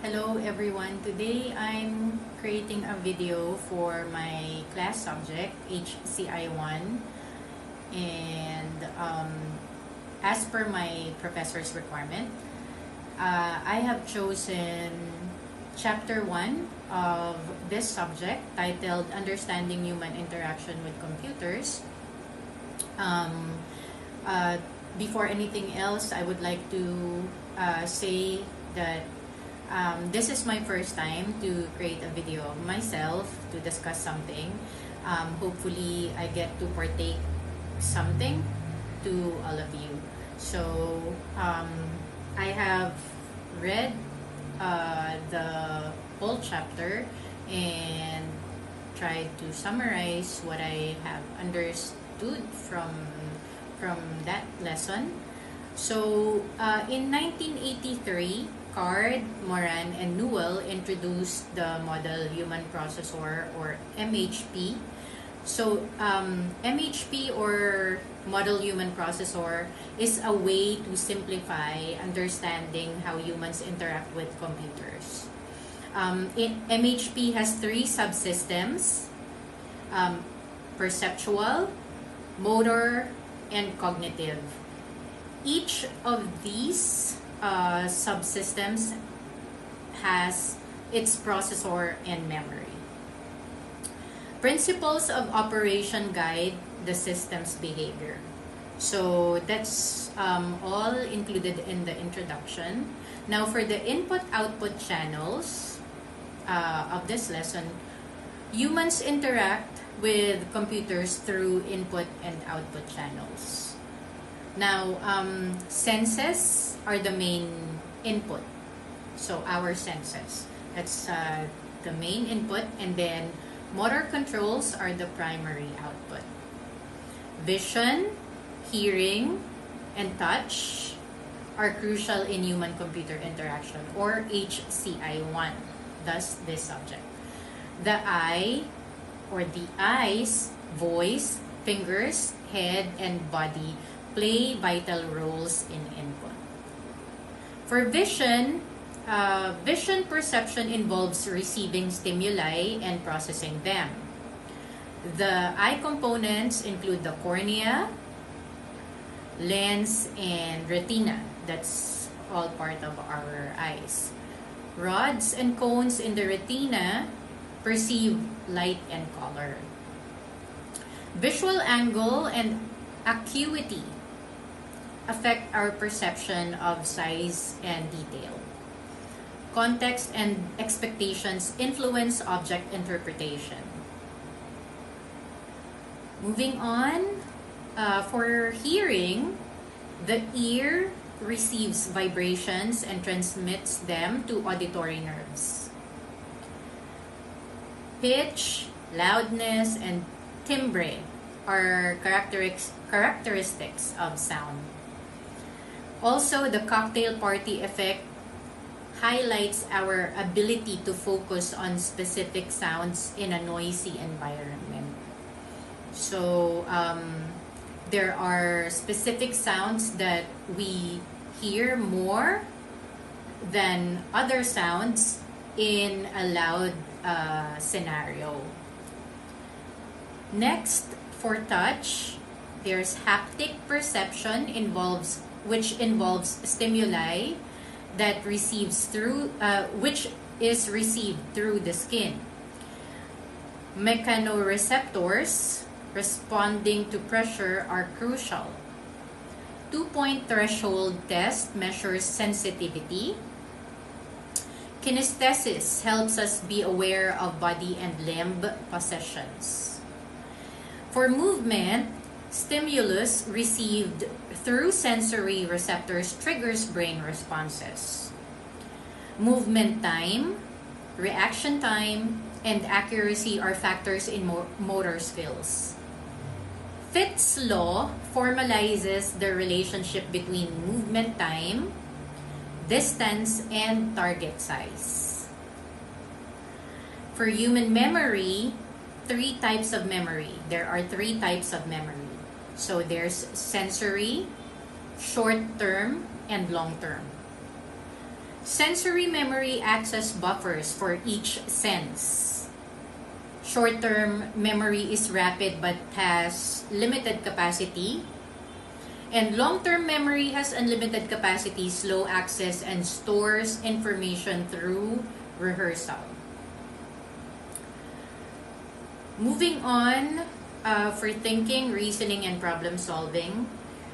Hello everyone. Today I'm creating a video for my class subject HCI1, and as per my professor's requirement, I have chosen chapter 1 of this subject titled Understanding Human Interaction with Computers. Before anything else, I would like to say that this is my first time to create a video of myself to discuss something. Hopefully, I get to partake something to all of you. So, I have read the whole chapter and tried to summarize what I have understood from that lesson. So, in 1983, Card, Moran, and Newell introduced the Model Human Processor, or MHP. So, MHP, or Model Human Processor, is a way to simplify understanding how humans interact with computers. MHP has 3 subsystems: perceptual, motor, and cognitive. Each of these subsystems has its processor and memory. Principles of operation guide the system's behavior. So that's all included in the introduction. Now for the input-output channels of this lesson, humans interact with computers through input and output channels. Now, senses are the main input. So, our senses. That's the main input. And then, motor controls are the primary output. Vision, hearing, and touch are crucial in human-computer interaction, or HCI1, thus this subject. The eye, or the eyes, voice, fingers, head, and body play vital roles in input. For vision, vision perception involves receiving stimuli and processing them. The eye components include the cornea, lens, and retina. That's all part of our eyes. Rods and cones in the retina perceive light and color. Visual angle and acuity affect our perception of size and detail. Context and expectations influence object interpretation. Moving on, for hearing, the ear receives vibrations and transmits them to auditory nerves. Pitch, loudness, and timbre are characteristics of sound. Also, the cocktail party effect highlights our ability to focus on specific sounds in a noisy environment. So, there are specific sounds that we hear more than other sounds in a loud scenario. Next, for touch, there's haptic perception which involves stimuli that which is received through the skin. Mechanoreceptors responding to pressure are crucial. 2-point threshold test measures sensitivity. Kinesthesis helps us be aware of body and limb possessions. For movement, stimulus received through sensory receptors triggers brain responses. Movement time, reaction time, and accuracy are factors in motor skills. Fitts' law formalizes the relationship between movement time, distance, and target size. For human memory, there are 3 types of memory. So there's sensory, short-term, and long-term. Sensory memory acts as buffers for each sense. Short-term memory is rapid but has limited capacity. And long-term memory has unlimited capacity, slow access, and stores information through rehearsal. Moving on, for thinking, reasoning, and problem solving.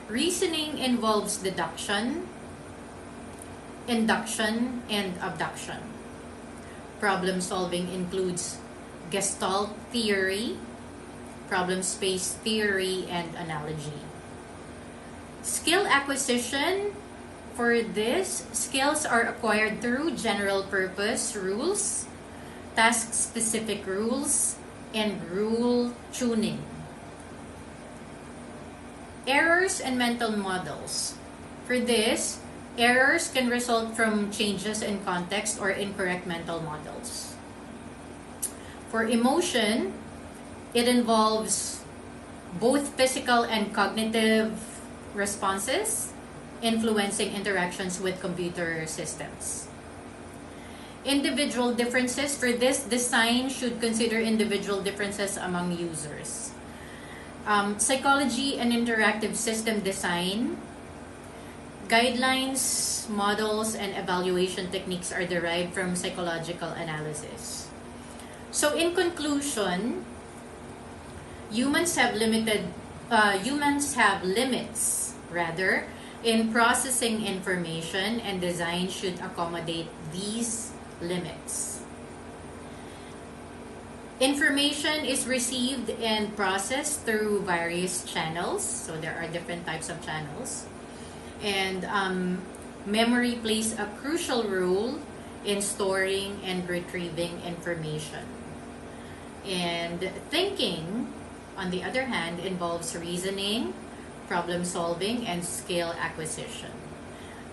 Reasoning involves deduction, induction, and abduction. Problem solving includes Gestalt theory, problem space theory, and analogy. Skill acquisition. For this, skills are acquired through general purpose rules, task-specific rules, and rule tuning. Errors and mental models. For this, errors can result from changes in context or incorrect mental models. For emotion, it involves both physical and cognitive responses, influencing interactions with computer systems. Individual differences. For this, design should consider individual differences among users. Psychology and interactive system design. Guidelines, models, and evaluation techniques are derived from psychological analysis. So in conclusion, humans have limits in processing information, and design should accommodate these limits. Information is received and processed through various channels. So there are different types of channels. And memory plays a crucial role in storing and retrieving information. And thinking, on the other hand, involves reasoning, problem solving, and skill acquisition.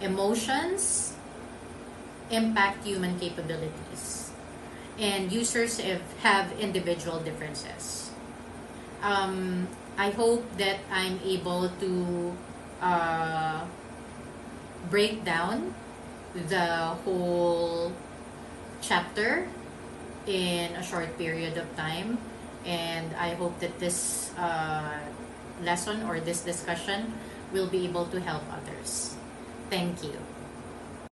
Emotions impact human capabilities, and users have individual differences. I hope that I'm able to break down the whole chapter in a short period of time, and I hope that this lesson or this discussion will be able to help others. Thank you.